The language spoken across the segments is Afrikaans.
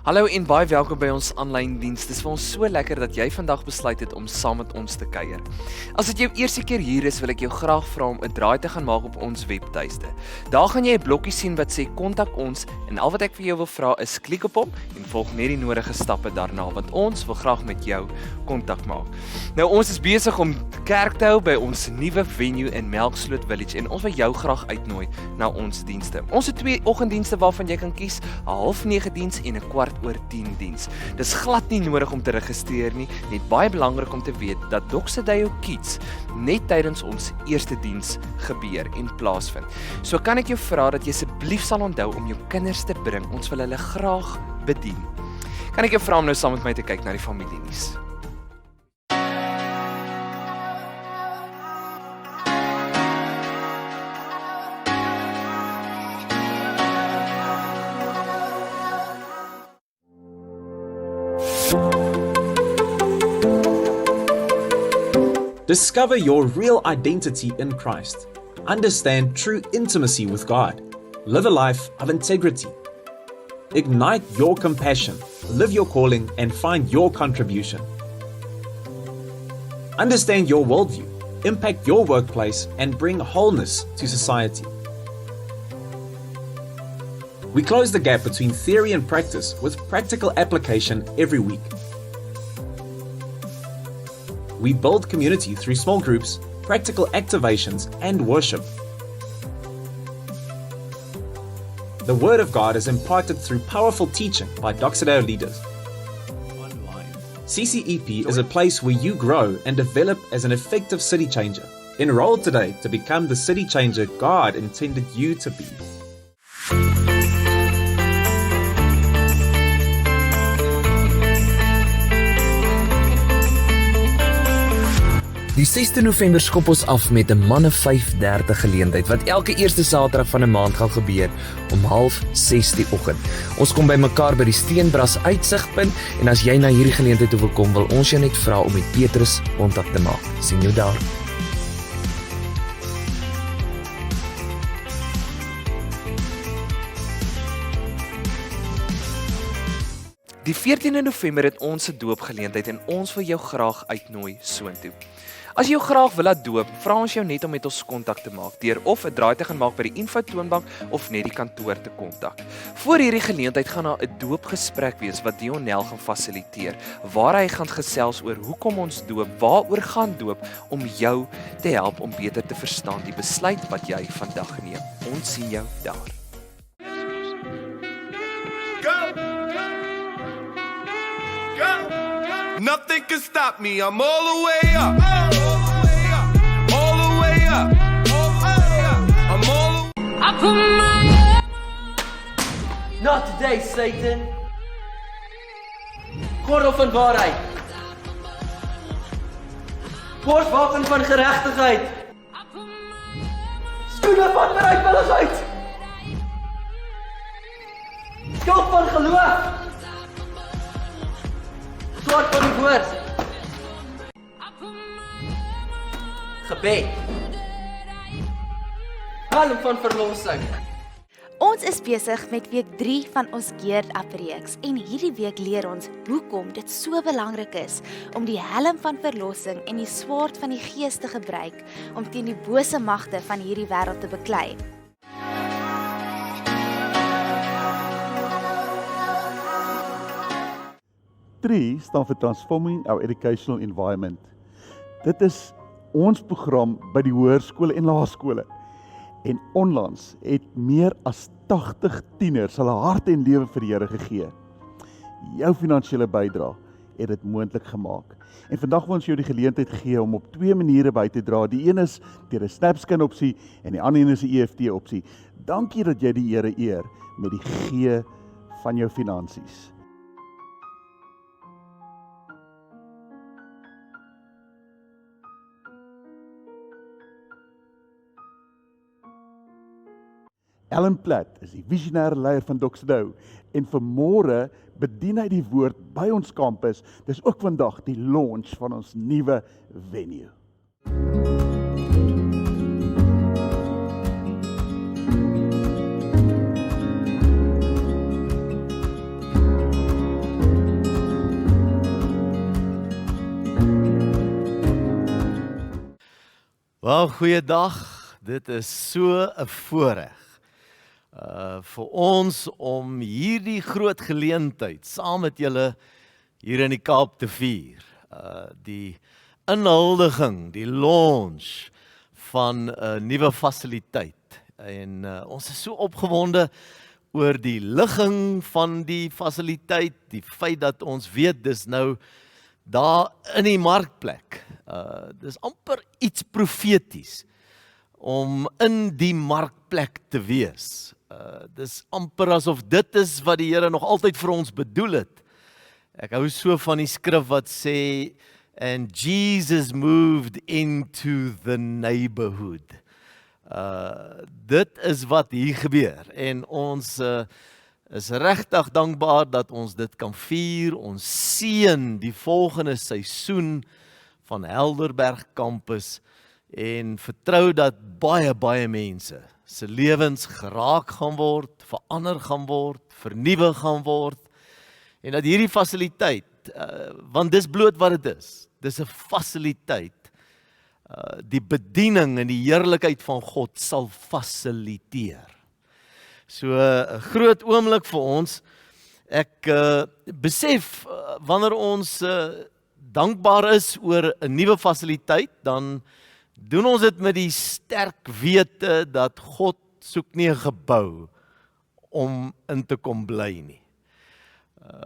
Hallo en baie welkom by ons aanlyn diens. Dit is vir ons so lekker dat jy vandag besluit het om saam met ons te kuier. As dit jou eerste keer hier is, wil ek jou graag vra om 'n draai te gaan maak op ons webtuiste. Daar gaan jy 'n blokkie sien wat sê kontak ons en al wat ek vir jou wil vra is klik op hom en volg net die nodige stappe daarna want ons wil graag met jou kontak maak. Nou ons is besig om kerk te hou by ons nuwe venue in Melksloot Village en ons wil jou graag uitnooi na ons dienste. Ons het 2 oggenddienste waarvan jy kan kies, 'n 8:30 diens en 'n 9:15 diens. Dis glad nie nodig om te registreer nie, net baie belangrik om te weet dat Doxadeo Kids net tydens ons eerste diens gebeur en plaasvind. So kan ek jou vra dat jy asseblief sal onthou om jou kinders te bring. Ons wil hulle graag bedien. Kan ek jou vra om nou saam met my te kyk na die familienuus? Discover your real identity in Christ. Understand true intimacy with God. Live a life of integrity. Ignite your compassion, live your calling, and find your contribution. Understand your worldview, impact your workplace, and bring wholeness to society. We close the gap between theory and practice with practical application every week. We build community through small groups, practical activations, and worship. The Word of God is imparted through powerful teaching by Doxadeo leaders. CCEP is a place where you grow and develop as an effective city changer. Enroll today to become the city changer God intended you to be. Die 6de November skop ons af met 'n manne 5:30 geleentheid wat elke eerste Saterdag van 'n maand gaan gebeur om 5:30 die oggend. Ons kom bymekaar by die Steenbras uitsigpunt en as jy na hierdie geleentheid toe wil kom, wil ons jou net vra om met Petrus kontak te maak. Sien jou daar. Die 14de November het ons 'n doopgeleentheid en ons wil jou graag uitnooi soontoe. As jy jou graag wil laat doop, vra ons jou net om met ons kontak te maak deur of 'n draai te gaan maak by die info-toonbank of net die kantoor te kontak. Voor hierdie geleentheid gaan daar 'n doopgesprek wees wat Dionel gaan fasiliteer, waar hy gaan gesels oor hoekom ons doop, waaroor gaan doop om jou te help om beter te verstaan die besluit wat jy vandag neem. Ons sien jou daar. Nothing can stop me, I'm all the way up. All the way up. I'm all the way up. I put my Not today, Satan. Gordel van waarheid. Borstwapen van geregtigheid. Skoene van bereidwilligheid. Skild van geloof. Swaard van die woord. Gebed. Helm van verlossing. Ons is besig met week 3 van ons Geared Up reeks en hierdie week leer ons hoekom dit so belangrik is om die helm van verlossing en die swaard van die Gees te gebruik om teen die bose magte van hierdie wêreld te beklei. Tree staan vir Transforming Our Educational Environment. Dit is ons program by die hoërskole en laerskole. En onlangs het meer as 80 tieners hulle hart en lewe vir die Here gegee. Jou finansiële bydrae het dit moontlik gemaak. En vandag wil ons jou die geleentheid gee om op 2 maniere by te dra. Die een is deur 'n SnapScan opsie en die ander een is 'n EFT opsie. Dankie dat jy die Here eer met die gee van jou finansies. Alan Platt is die visionêre leier van Doxadeo en vanmôre bedien hy die woord by ons kampus. Dis ook vandag die launch van ons nuwe venue. Wel, goeiedag. Dit is so 'n voorreg vir ons om hierdie groot geleentheid saam met julle hier in die Kaap te vier. Die inhuldiging, die launch van 'n nuwe fasiliteit. En ons is so opgewonde oor die ligging van die fasiliteit, die feit dat ons weet dis nou daar in die markplek. Dis amper iets profeties om in die markplek te wees. Dis amper asof dit is wat die Here nog altyd vir ons bedoel het. Ek hou so van die skrif wat sê, and Jesus moved into the neighborhood. Dit is wat hier gebeur en ons is regtig dankbaar dat ons dit kan vier. Ons seën die volgende seisoen van Helderberg Campus en vertrou dat baie mense se lewens geraak gaan word, verander gaan word, vernuwe gaan word en dat hierdie fasiliteit, want dis bloot wat dit is. Dis 'n fasiliteit. Die bediening en die heerlikheid van God sal fasiliteer. So 'n groot oomblik vir ons. Ek besef wanneer ons dankbaar is oor 'n nuwe fasiliteit, dan doen ons dit met die sterk wete dat God soek nie 'n gebou om in te kom bly nie.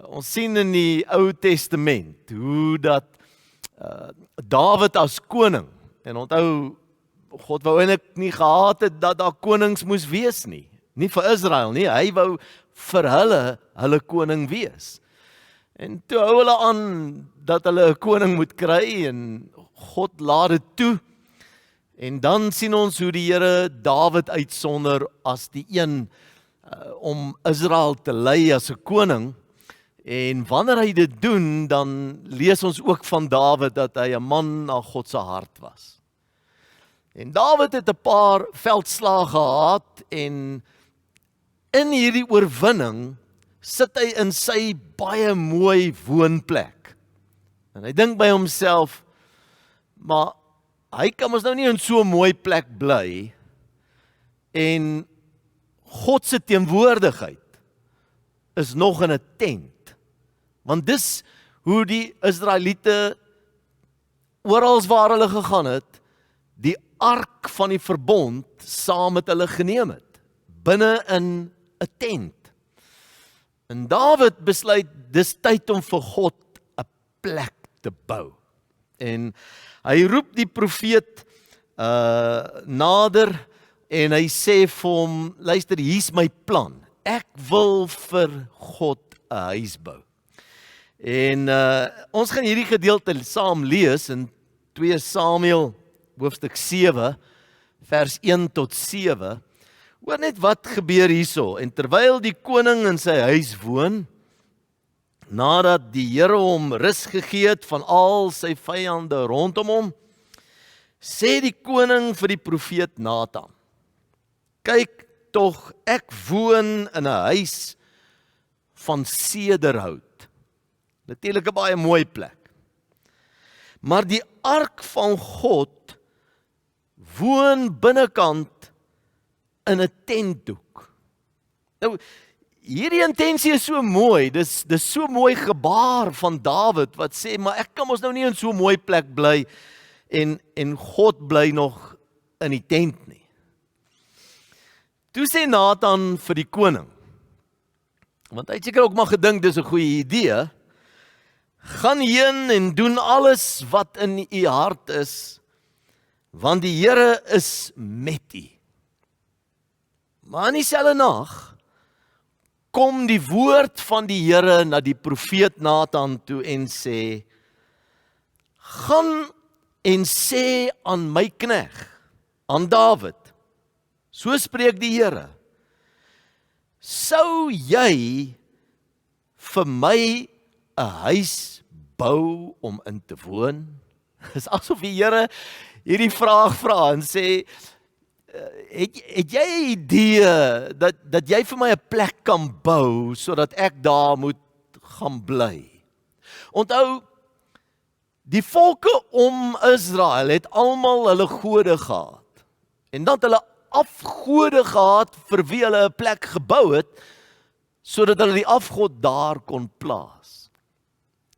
Ons sien in die Ou Testament hoe dat Dawid as koning, en onthou, God wou eintlik nie gehad het dat daar konings moes wees nie. Nie vir Israel nie, hy wou vir hulle koning wees. En toe hou hulle aan dat hulle 'n koning moet kry en God laat dit toe. En dan sien ons hoe die Here Dawid uitsonder as die een om Israel te lei as 'n koning. En wanneer hy dit doen, dan lees ons ook van Dawid dat hy 'n man na God se hart was. En Dawid het 'n paar veldslae gehad en in hierdie oorwinning sit hy in sy baie mooi woonplek. En hy dink by homself, maar hy kan mos nou nie in so 'n mooi plek bly en God se teenwoordigheid is nog in 'n tent. Want dis hoe die Israeliete oral waar hulle gegaan het, die ark van die verbond saam met hulle geneem het, binne in 'n tent. En Dawid besluit dis tyd om vir God 'n plek te bou. En hy roep die profeet nader en hy sê vir hom, luister, hier's my plan. Ek wil vir God 'n huis bou. En ons gaan hierdie gedeelte saam lees in 2 Samuel hoofstuk 7 vers 1 tot 7. Hoor net wat gebeur hierso. En terwyl die koning in sy huis woon, nadat die Here hom rus gegee het van al sy vyande rondom hom, sê die koning vir die profeet Nathan, kyk tog, ek woon in 'n huis van sederhout. Natuurlik 'n baie mooi plek. Maar die ark van God woon binnekant in 'n tentdoek. Nou, hierdie intensie is so mooi, dis so mooi gebaar van Dawid wat sê, maar ek kan mos nou nie in so 'n mooi plek bly en God bly nog in die tent nie. Toe sê Nathan vir die koning, want hy het seker ook maar gedink dis 'n goeie idee, gaan heen en doen alles wat in u hart is, want die Here is met u. Maar in dieselfde nag kom die woord van die Here na die profeet Nathan toe en sê, gaan en sê aan my knegt, aan Dawid, so spreek die Here, sou jy vir my 'n huis bou om in te woon? Dis asof die Here hierdie vraag vra en sê, het jy 'n idee dat jy vir my 'n plek kan bou sodat ek daar moet gaan bly? Onthou, Die volke om Israel het almal hulle gode gehad. En dan het hulle afgode gehad vir wie hulle 'n plek gebou het, sodat hulle die afgod daar kon plaas.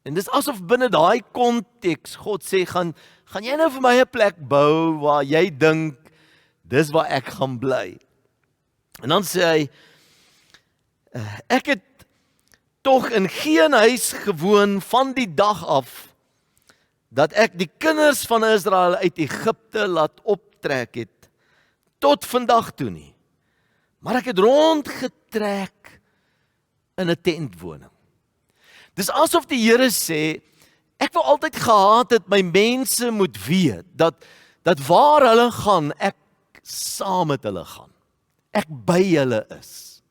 En dis asof binne daai konteks God sê, gaan jy nou vir my 'n plek bou waar jy dink dis waar ek gaan bly. En dan sê hy, ek het tog in geen huis gewoon van die dag af dat ek die kinders van Israel uit Egipte laat optrek het tot vandag toe nie. Maar ek het rondgetrek in 'n tentwoning. Dis asof die Here sê, ek wil altyd gehad het my mense moet weet dat waar hulle gaan, ek saam met hulle gaan. Ek by hulle is.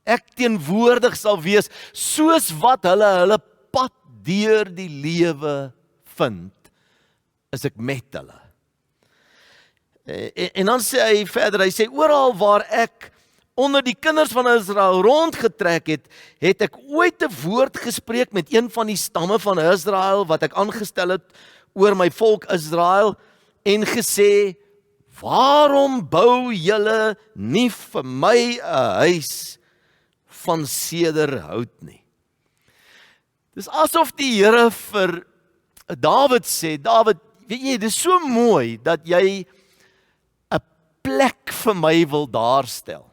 Ek teenwoordig sal wees soos wat hulle pad deur die lewe vind, is ek met hulle. En dan sê hy verder, hy sê, oral waar ek onder die kinders van Israel rondgetrek het, het ek ooit 'n woord gespreek met een van die stamme van Israel, wat ek aangestel het oor my volk Israel, en gesê, waarom bou julle nie vir my 'n huis van sederhout nie? Dis asof die Here vir Dawid sê, Dawid, weet jy, dis so mooi dat jy 'n plek vir my wil daarstel.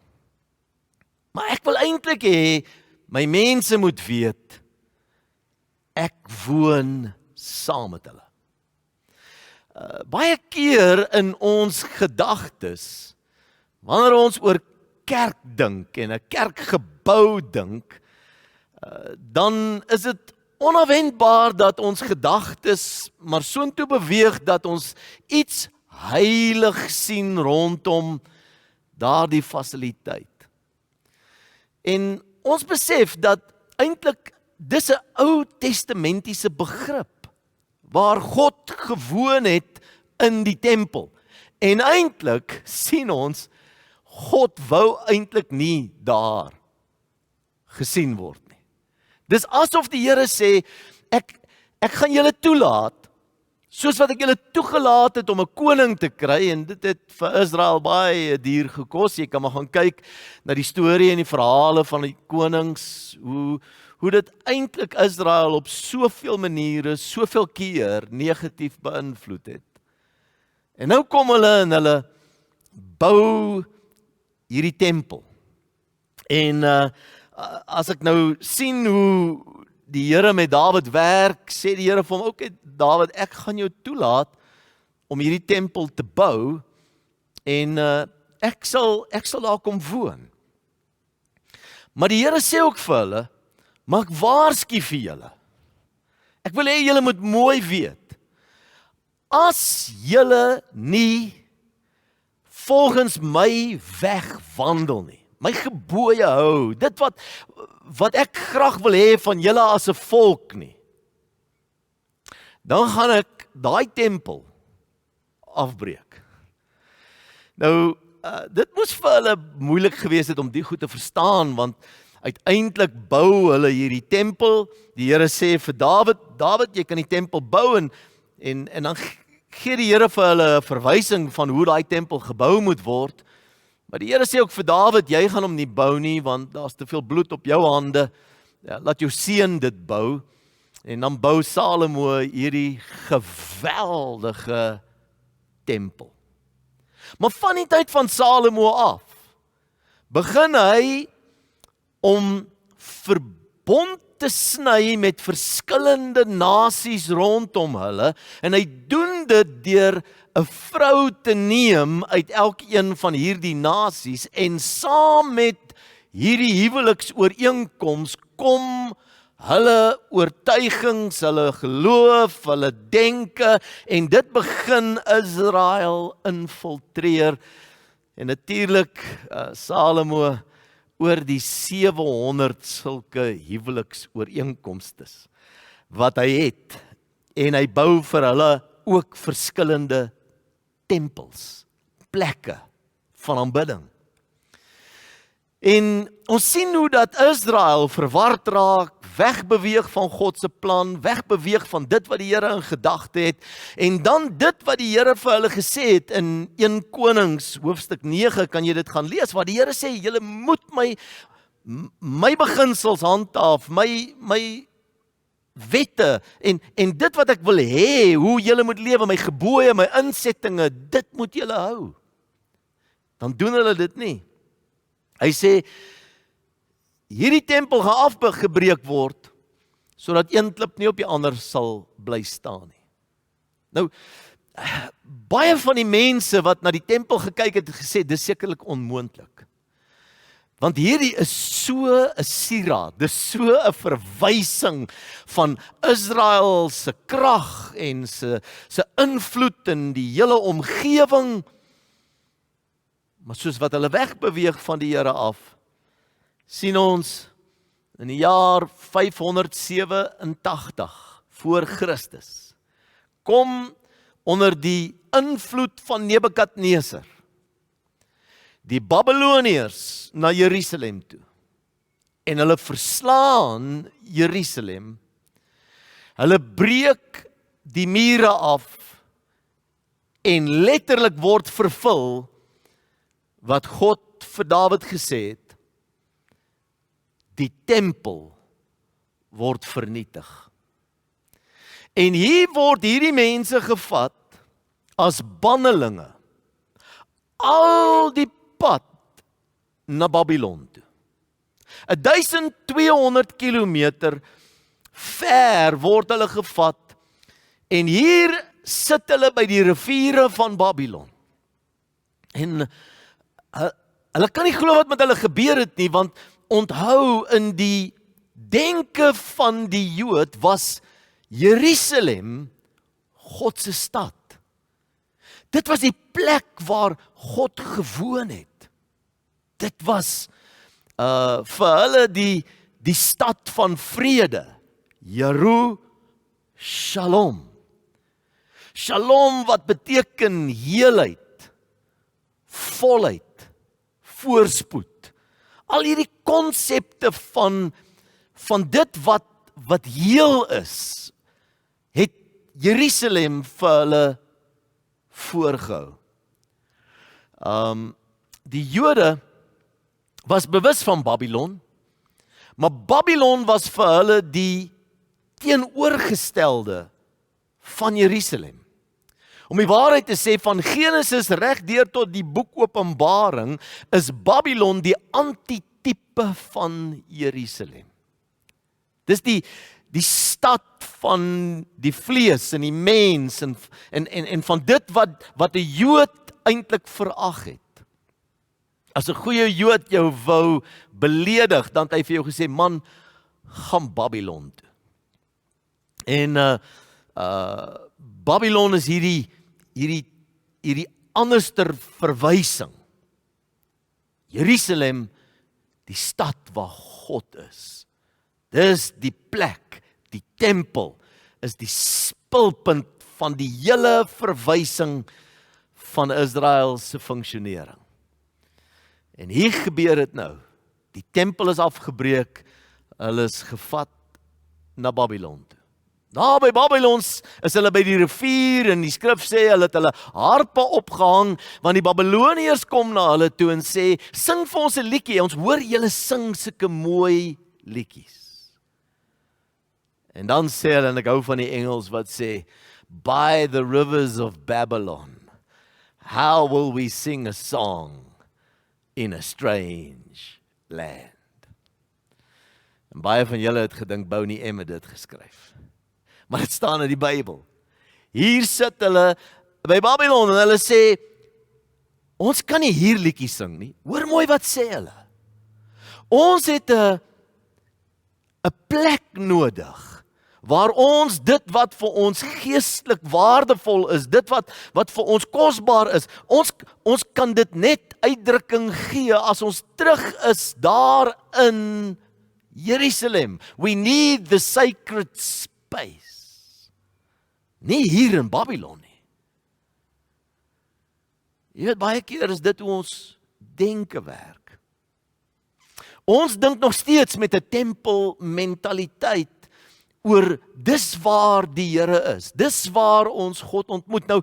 Maar ek wil eintlik hê my mense moet weet ek woon saam met hulle. Baie keer in ons gedagtes, wanneer ons oor kerk dink en 'n kerkgebou dink, dan is dit onverwendbaar dat ons gedagtes maar soontoe beweeg dat ons iets heilig sien rondom daardie fasiliteit. En ons besef dat eintlik dis 'n Ou Testamentiese begrip waar God gewoon het in die tempel. En eintlik sien ons God wou eintlik nie daar gesien word nie. Dis asof die Here sê, ek gaan julle toelaat, soos wat ek julle toegelaat het om 'n koning te kry, en dit het vir Israel baie duur gekos. Jy kan maar gaan kyk na die storie en die verhale van die konings, hoe dit eintlik Israel op soveel maniere, soveel keer negatief beïnvloed het. En nou kom hulle en hulle bou hierdie tempel. En as ek nou sien hoe die Here met Dawid werk, sê die Here vir hom, okay Dawid, ek gaan jou toelaat om hierdie tempel te bou, en ek sal daar kom woon. Maar die Here sê ook vir hulle, maar ek waarsku vir julle. Ek wil hê julle moet mooi weet, as julle nie volgens my weg wandel nie, my gebooie hou, dit wat ek graag wil hê van julle as 'n volk nie, dan gaan ek daai tempel afbreek. Nou, dit moes vir hulle moeilik gewees het om die goed te verstaan, want uiteindelik bou hulle hierdie tempel. Die Here sê vir Dawid, jy kan die tempel bou, en dan gee die Here vir hulle 'n verwysing van hoe daai tempel gebou moet word. Maar die Here sê ook vir Dawid, jy gaan hom nie bou nie, want daar's te veel bloed op jou hande. Ja, laat jou seun dit bou. En dan bou Salomo hierdie geweldige tempel. Maar van die tyd van Salomo af, begin hy om verbond te sny met verskillende nasies rondom hulle, en hy doen dit deur 'n vrou te neem uit elkeen van hierdie nasies, en saam met hierdie huweliksooreenkoms kom hulle oortuigings, hulle geloof, hulle denke, en dit begin Israel infiltreer. En natuurlik Salomo oor die 700 sulke huweliksooreenkomstes wat hy het, en hy bou vir hulle ook verskillende tempels, plekke van aanbidding. En ons sien hoe dat Israel verward raak, wegbeweeg van God se plan, wegbeweeg van dit wat die Here in gedagte het, en dan dit wat die Here vir hulle gesê het in 1 Konings hoofstuk 9, kan jy dit gaan lees, waar die Here sê, julle moet my beginsels handhaaf, my wette, en dit wat ek wil hê, hoe julle moet lewe, my gebooie, my insettinge, dit moet julle hou. Dan doen hulle dit nie. Hy sê, hierdie tempel gaan afgebreek word, sodat een klip nie op die ander sal bly staan nie. Nou, baie van die mense wat na die tempel gekyk het gesê, dis sekerlik onmoontlik. Want hierdie is so 'n sieraad, dis so 'n verwysing van Israel se krag en se invloed in die hele omgewing. Maar soos wat hulle wegbeweeg van die Here af, sien ons in die jaar 587 voor Christus, kom onder die invloed van Nebukadneser die Babyloniërs na Jerusalem toe. En hulle verslaan Jerusalem. Hulle breek die mure af en letterlik word vervul wat God vir Dawid gesê het. Die tempel word vernietig. En hier word hierdie mense gevat as bannelinge. Al die pad na Babylon toe. 1200 kilometer ver word hulle gevat en hier sit hulle by die riviere van Babylon. En hulle kan nie glo wat met hulle gebeur het nie, want onthou in die denke van die Jood was Jerusalem God se stad. Dit was die plek waar God gewoon het. Dit was vir hulle die stad van vrede. Jeru-Shalom. Shalom wat beteken heelheid, volheid, voorspoed. Al hierdie konsepte van dit wat heel is, het Jerusalem vir hulle voorgehou. Die Jode was bewus van Babylon, maar Babylon was vir hulle die teenoorgestelde van Jerusalem. Om die waarheid te sê, van Genesis reg deur tot die boek Openbaring, is Babylon die antitype van Jerusalem. Dis die stad van die vlees en die mens en van dit wat 'n Jood eintlik verag het. As 'n goeie Jood jou wou beledig, dan het hy vir jou gesê, man, gaan Babylon toe. En Babylon is hierdie anderster verwysing. Jerusalem, die stad waar God is. Dis die plek, die tempel, is die spulpunt van die hele verwysing van Israel se funksionering. En hier gebeur dit nou. Die tempel is afgebreek, hulle is gevat na Babylon toe. Nou by Babylon is hulle by die rivier en die skrif sê hulle het hulle harpe opgehang, want die Babyloniërs kom na hulle toe en sê, sing vir ons 'n liedjie, ons hoor julle sing sulke mooi liedjies. En dan sê hulle, en ek hou van die Engels wat sê, by the rivers of Babylon, how will we sing a song in a strange land? En baie van julle het gedink, Bonnie M het dit geskryf. Maar dit staan in die Bybel. Hier sit hulle by Babylon en hulle sê, ons kan nie hier liedjies sing nie. Hoor mooi wat sê hulle. Ons het 'n plek nodig waar ons dit wat vir ons geestelik waardevol is, dit wat vir ons kosbaar is, ons kan dit net uitdrukking gee as ons terug is daar in Jerusalem. We need the sacred space. Nie hier in Babylon nie. Jy weet, baie keer is dit hoe ons denke werk. Ons dink nog steeds met 'n tempelmentaliteit oor dis waar die Here is. Dis waar ons God ontmoet. Nou,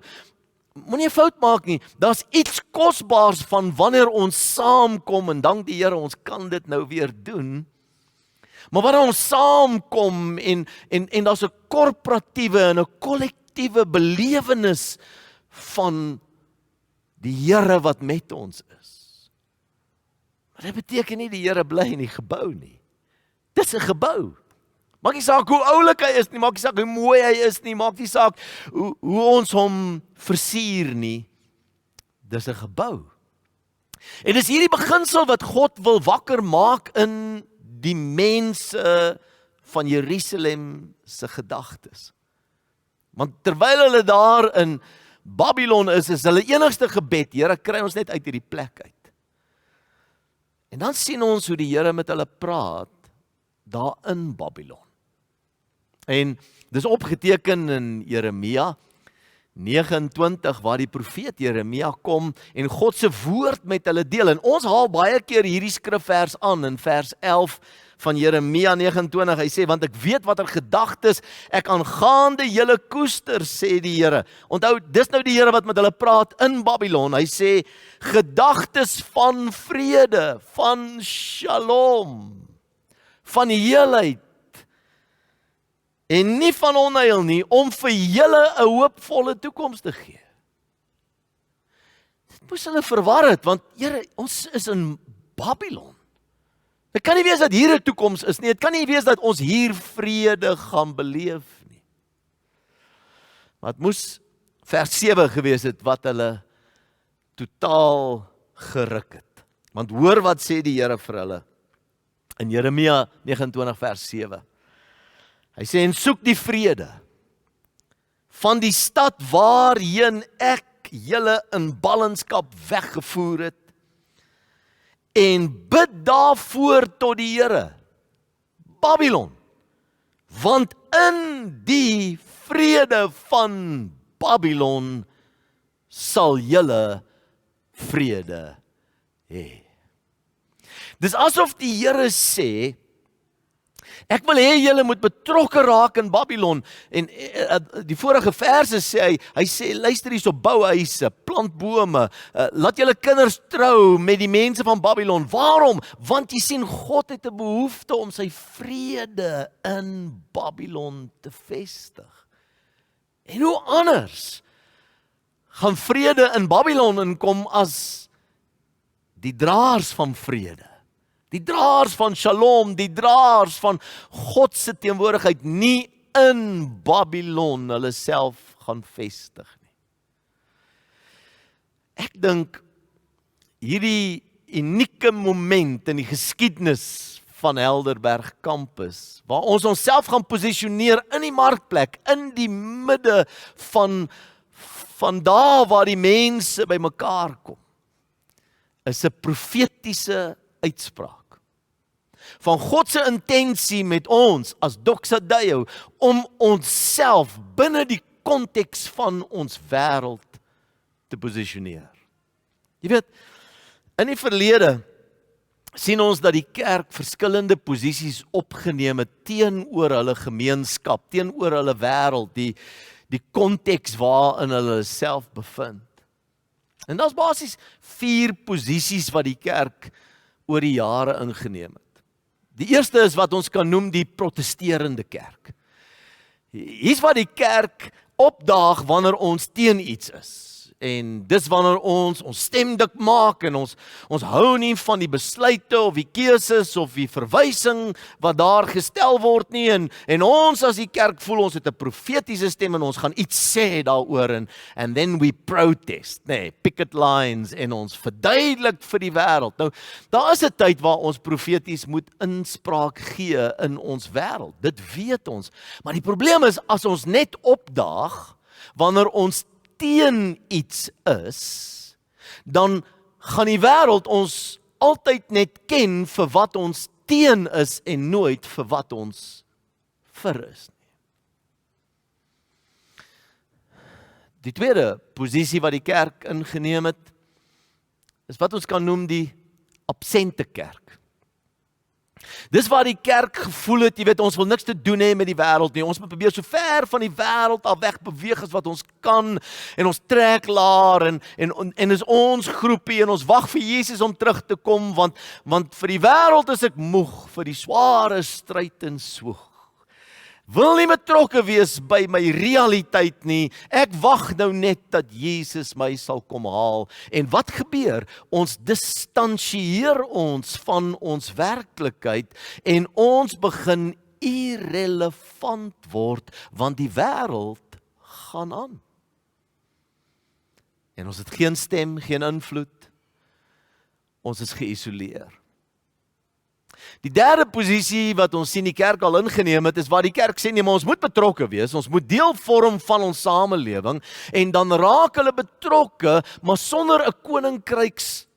moenie 'n fout maak nie. Daar's iets kosbaars van wanneer ons saamkom en dank die Here ons kan dit nou weer doen. Maar wanneer ons saamkom en daar's 'n korporatiewe en 'n kollektiewe belewenis van die Here wat met ons is. Maar dit beteken nie die Here bly in die gebou nie. Dis 'n gebou. Maak nie saak hoe oulik hy is nie, maak nie saak hoe mooi hy is nie, maak nie saak hoe ons hom versier nie. Dis 'n gebou. En dis hierdie beginsel wat God wil wakker maak in die mense van Jerusalem se gedagtes. Want terwyl hulle daar in Babylon is hulle enigste gebed, Here, kry ons net uit hierdie plek uit. En dan sien ons hoe die Here met hulle praat daar in Babylon. En dis opgeteken in Jeremia 29 waar die profeet Jeremia kom en God se woord met hulle deel. En ons haal baie keer hierdie skrifvers aan in vers 11 van Jeremia 29. Hy sê, want ek weet watter gedagtes ek aangaande julle koester, sê die Here. Onthou, dis nou die Here wat met hulle praat in Babylon. Hy sê, gedagtes van vrede, van shalom, van heelheid, en nie van onheil nie, om vir julle 'n hoopvolle toekoms te gee. Dit moes hulle verwar het, want Here, ons is in Babylon. Dit kan nie wees dat hier 'n toekoms is nie, dit kan nie wees dat ons hier vrede gaan beleef nie. Maar het moes vers 7 gewees het wat hulle totaal geruk het. Want hoor wat sê die Here vir hulle in Jeremia 29 vers 7. Hy sê, en soek die vrede van die stad waarheen ek julle in ballingskap weggevoer het, en bid daarvoor tot die Here, Babylon, want in die vrede van Babylon sal julle vrede hê. Dis asof die Here sê, ek wil hê julle moet betrokke raak in Babylon. En die vorige verse sê hy sê, luister hierso, bou huise, plant bome, laat julle kinders trou met die mense van Babylon. Waarom? Want jy sien, God het 'n behoefte om sy vrede in Babylon te vestig. En hoe anders gaan vrede in Babylon inkom as die draers van vrede? Die draers van shalom, die draers van God se teenwoordigheid nie in Babylon hulle self gaan vestig nie. Ek dink hierdie unieke moment in die geskiedenis van Helderberg Campus, waar ons onsself gaan posisioneer in die markplek, in die midde van daar waar die mense bymekaar kom, is 'n profetiese uitspraak van God se intensie met ons as Doxadeo om onsself binne die konteks van ons wêreld te posisioneer. Jy weet, in die verlede sien ons dat die kerk verskillende posisies opgeneem het teenoor hulle gemeenskap, teenoor hulle wêreld, die konteks waarin hulle self bevind. En daar's basies 4 posisies wat die kerk oor die jare ingeneem het. Die eerste is wat ons kan noem die protesterende kerk. Hier's wat die kerk opdaag wanneer ons teen iets is. En dis wanneer ons stem dik maak en ons hou nie van die besluite of die keuses of die verwysing wat daar gestel word nie. En ons as die kerk voel ons het 'n profetiese stem en ons gaan iets sê daaroor and then we protest, picket lines en ons verduidelik vir die wêreld. Nou, daar is 'n tyd waar ons profeties moet inspraak gee in ons wêreld. Dit weet ons. Maar die probleem is as ons net opdaag wanneer ons teen iets is, dan gaan die wêreld ons altyd net ken vir wat ons teen is en nooit vir wat ons vir is nie. Die tweede posisie wat die kerk ingeneem het, is wat ons kan noem die absente kerk. Dis waar die kerk gevoel het, jy weet, ons wil niks te doen hê met die wêreld nie. Ons moet probeer so ver van die wêreld af weg beweeg as wat ons kan en ons trek laer en is ons groepie en ons wag vir Jesus om terug te kom want vir die wêreld is ek moeg vir die sware stryd en swoeg. Wil nie betrokke wees by my realiteit nie. Ek wag nou net dat Jesus my sal kom haal. En wat gebeur? Ons distansieer ons van ons werklikheid en ons begin irrelevant word want die wêreld gaan aan. En ons het geen stem, geen invloed. Ons is geïsoleer. Die derde posisie wat ons sien die kerk al ingeneem het, is waar die kerk sê, nee, maar ons moet betrokke wees, ons moet deel vorm van ons samelewing, en dan raak hulle betrokke, maar sonder 'n koninkryks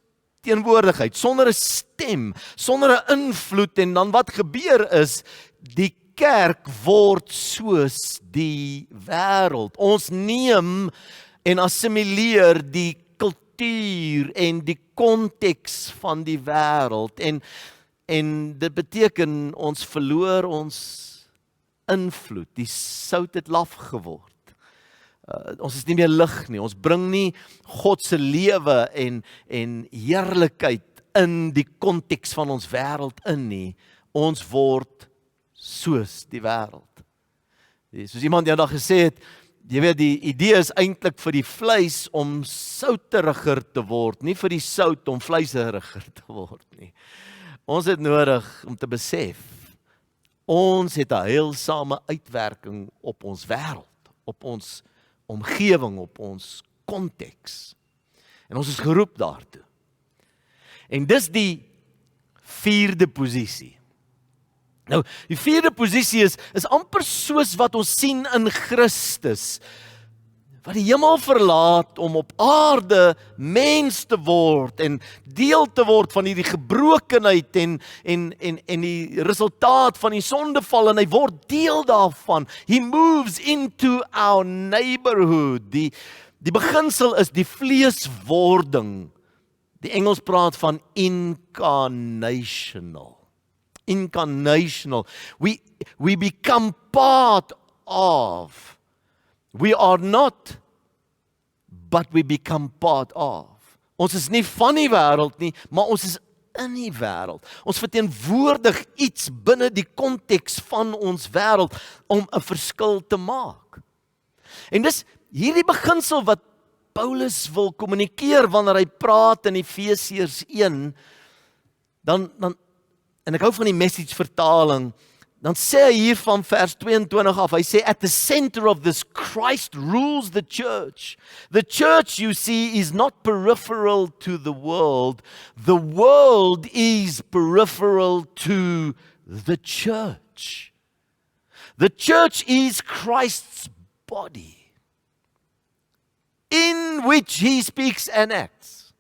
teenwoordigheid, sonder 'n stem, sonder 'n invloed, en dan wat gebeur is, die kerk word soos die wêreld. Ons neem en assimileer die kultuur en die konteks van die wêreld, en dit beteken ons verloor ons invloed. Die sout het laf geword. Ons is nie meer lig nie. Ons bring nie God se lewe en heerlikheid in die konteks van ons wêreld in nie. Ons word soos die wêreld. Soos iemand eendag gesê het, jy weet, die idee is eintlik vir die vleis om souteriger te word, nie vir die sout om vleiseriger te word nie. Ons het nodig om te besef, ons het 'n heilsame uitwerking op ons wêreld, op ons omgewing, op ons konteks. En ons is geroep daartoe. En dis die vierde posisie. Nou, die vierde posisie is amper soos wat ons sien in Christus, wat die hemel verlaat om op aarde mens te word en deel te word van hierdie gebrokenheid en die resultaat van die sondeval, en hy word deel daarvan. He moves into our neighborhood. Die beginsel is die vleeswording. Die Engels praat van incarnational. Incarnational. We become part of. We are not, but we become part of. Ons is nie van die wêreld nie, maar ons is in die wêreld. Ons verteenwoordig iets binne die konteks van ons wêreld om 'n verskil te maak. En dis hierdie beginsel wat Paulus wil kommunikeer wanneer hy praat in Efesiërs 1, dan en ek hou van die Message vertaling, dan sê hy hier van vers 22 af, hy sê, at the center of this, Christ rules the church. The church, you see, is not peripheral to the world. The world is peripheral to the church. The church is Christ's body, in which he speaks and acts.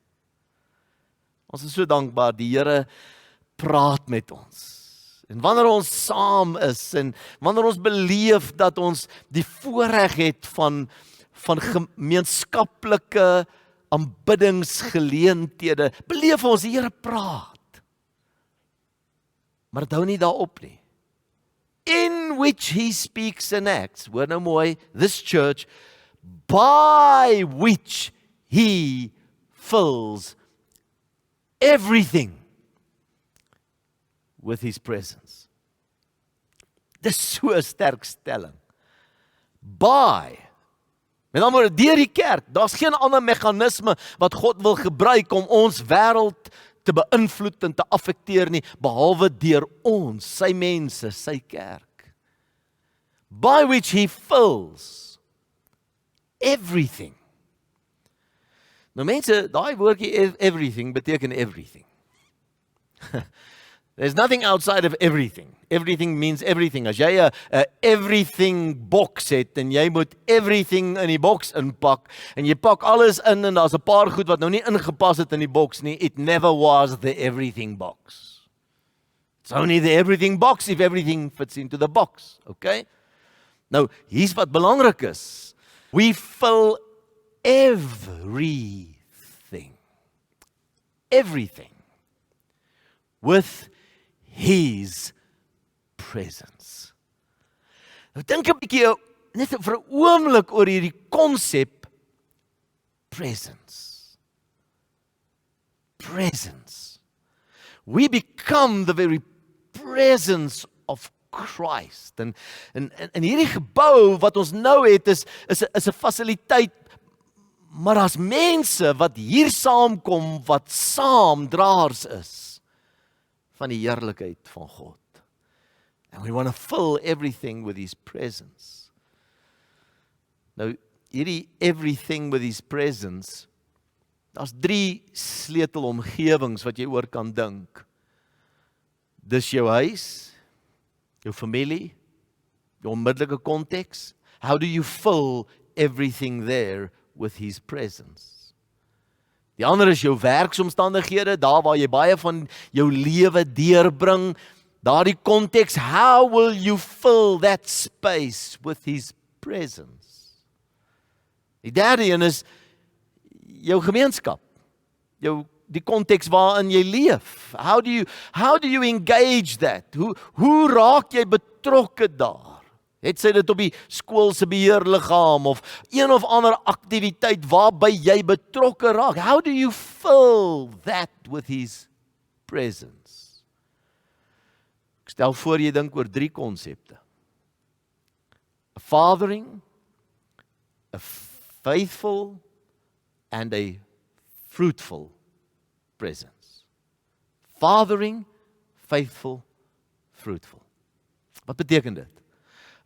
Ons is so dankbaar, die Here praat met ons. En wanneer ons saam is en wanneer ons beleef dat ons die voorreg het van gemeenskaplike aanbiddingsgeleenthede, beleef ons die Here praat. Maar dit hou nie daarop nie. In which he speaks and acts, hoor nou mooi, this church, by which he fills everything with his presence. Dis so 'n sterk stelling. By. Met ander woorde, deur die kerk. Daar's geen ander meganisme wat God wil gebruik om ons wêreld te beïnvloed en te affekteer nie, behalwe deur ons, sy mense, sy kerk. By which he fills everything. Nou mense, daai woordjie everything beteken everything. There's nothing outside of everything. Everything means everything. As jy 'n everything box het en jy moet everything in die box inpak en jy pak alles in en daar's 'n paar goed wat nou nie ingepas het in die box nie, it never was the everything box. It's only the everything box if everything fits into the box, okay? Nou, hier's wat belangrik is. We fill everything with His presence. Nou dink 'n bietjie net vir 'n oomblik oor hierdie konsep presence. Presence. We become the very presence of Christ. En hierdie gebou wat ons nou het is 'n fasiliteit, maar daar's mense wat hier saamkom wat saamdraers is van die heerlikheid van God. And we want to fill everything with His presence. Nou, hierdie everything with His presence, daar's 3 sleutelomgewings wat jy oor kan dink. Dis jou huis, jou familie, jou onmiddellike konteks. How do you fill everything there with His presence? Die ander is jou werksomstandighede, daar waar jy baie van jou lewe deurbring, daardie konteks. How will you fill that space with His presence? Die derde een is jou gemeenskap, die konteks waarin jy leef. How do you engage that? Hoe raak jy betrokke daar? Het sy dit op die skool se beheerliggaam of een of ander aktiwiteit waarby jy betrokke raak? How do you fill that with His presence? Ek stel voor jy dink oor 3 konsepte. A fathering, a faithful and a fruitful presence. Fathering, faithful, fruitful. Wat beteken dit?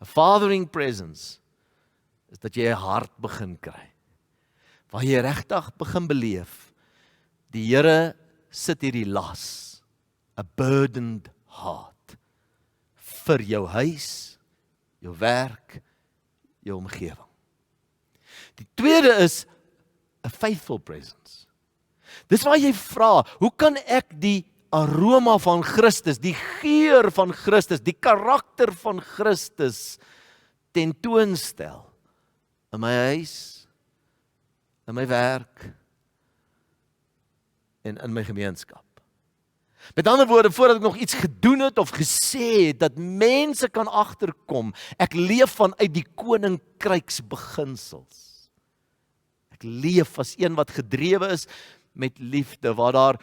'n Fathering presence is dat jy 'n hart begin kry, waar jy regtig begin beleef, die Here sit hierdie las, a burdened heart, vir jou huis, jou werk, jou omgewing. Die tweede is a faithful presence. Dis waar jy vra, hoe kan ek die aroma van Christus, die geur van Christus, die karakter van Christus tentoonstel in my huis, in my werk en in my gemeenskap. Met ander woorde, voordat ek nog iets gedoen het of gesê het, dat mense kan agterkom, ek leef vanuit die koninkryks beginsels. Ek leef as een wat gedrewe is met liefde, waar daar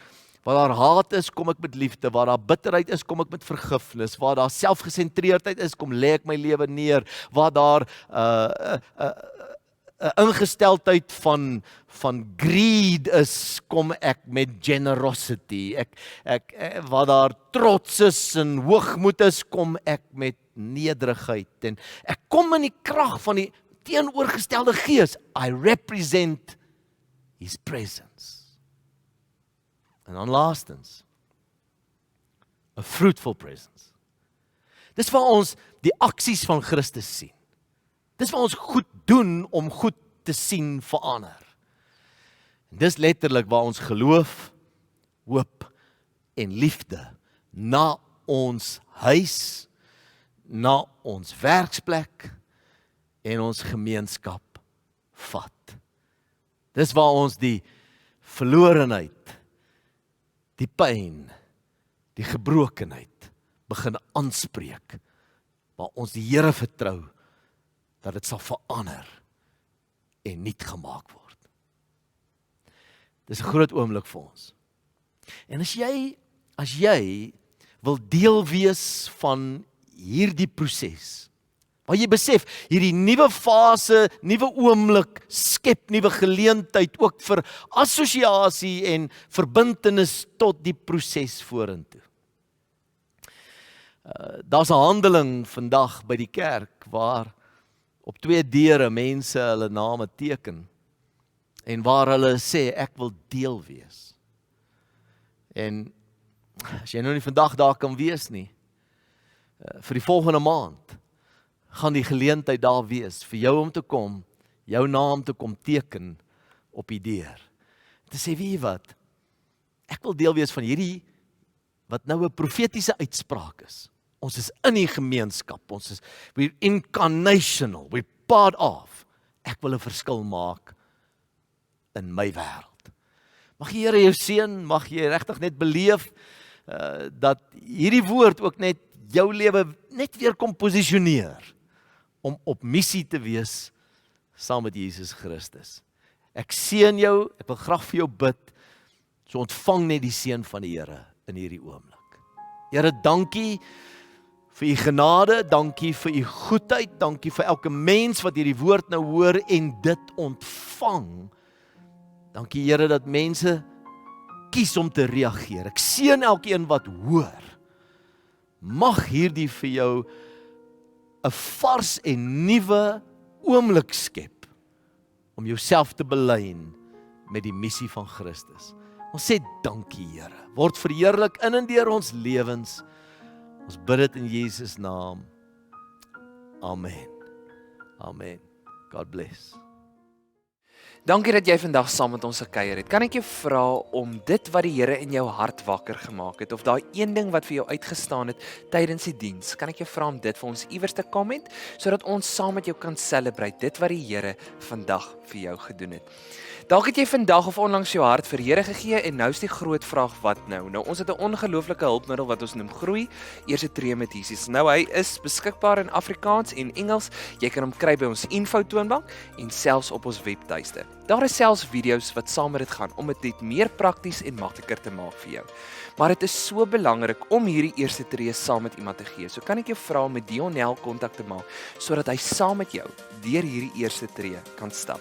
haat is, kom ek met liefde, waar daar bitterheid is, kom ek met vergifnis, waar daar selfgesentreerdheid is, kom lê ek my lewe neer, waar daar 'n ingesteldheid van greed is, kom ek met generosity. Waar daar trots is en hoogmoed is, kom ek met nederigheid. En ek kom in die krag van die teenoorgestelde gees. I represent His presence. En dan laastens, a fruitful presence. Dis waar ons die aksies van Christus sien. Dis waar ons goed doen om goed te sien verander. En dis letterlik waar ons geloof, hoop en liefde na ons huis, na ons werksplek en ons gemeenskap vat. Dis waar ons die verlorenheid, die pyn, die gebrokenheid begin aanspreek, waar ons die Here vertrou dat dit sal verander en nuut gemaak word. Dis 'n groot oomblik vir ons. En as jy wil deel wees van hierdie proses, waar jy besef, hierdie nuwe fase, nuwe oomblik, skep nuwe geleentheid ook vir assosiasie en verbintenis tot die proses vorentoe. Daar's 'n handeling vandag by die kerk waar op 2 deure mense hulle name teken en waar hulle sê ek wil deel wees. En as jy nou nie vandag daar kan wees nie, vir die volgende maand gaan die geleentheid daar wees vir jou om te kom, jou naam te kom teken op die deur. Te sê, weet jy wat, ek wil deel wees van hierdie, wat nou 'n profetiese uitspraak is. Ons is in die gemeenskap, we're incarnational, we're part of. Ek wil 'n verskil maak in my wêreld. Mag die Here jou seën, mag jy regtig net beleef, dat hierdie woord ook net jou lewe net weer kom posisioneer om op missie te wees saam met Jesus Christus. Ek seën jou, ek wil graag vir jou bid, so ontvang net die seën van die Here in hierdie oomblik. Here, dankie vir u genade, dankie vir u goedheid, dankie vir elke mens wat hierdie woord nou hoor en dit ontvang. Dankie Here dat mense kies om te reageer. Ek seën elkeen wat hoor. Mag hierdie vir jou 'n vars en nuwe oomblik skep om jouself te belyn met die missie van Christus. Ons sê dankie Here. Word verheerlik in en deur ons lewens. Ons bid dit in Jesus naam. Amen. Amen. God bless. Dankie dat jy vandag saam met ons gekuier het. Kan ek jou vra om dit wat die Here in jou hart wakker gemaak het, of daai een ding wat vir jou uitgestaan het tydens die diens, kan ek jou vra om dit vir ons iewers te comment, sodat ons saam met jou kan celebrate dit wat die Here vandag vir jou gedoen het. Dalk het jy vandag of onlangs jou hart vir Here gegee en nou is die groot vraag, wat nou? Nou ons het 'n ongelooflike hulpmiddel wat ons noem Groei, Eerste Tree met Jesus. Nou hy is beskikbaar in Afrikaans en Engels. Jy kan hom kry by ons info toonbank en selfs op ons webtuiste. Daar is selfs video's wat saam met dit gaan om dit net meer prakties en makliker te maak vir jou. Maar dit is so belangrik om hierdie eerste tree saam met iemand te gee. So kan ek jou vra om met Dionel kontak te maak sodat hy saam met jou deur hierdie eerste tree kan stap.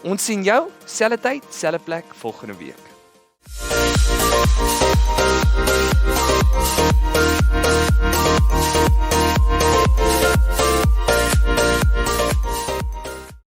Ons sien jou, selfde tyd, selfde plek volgende week.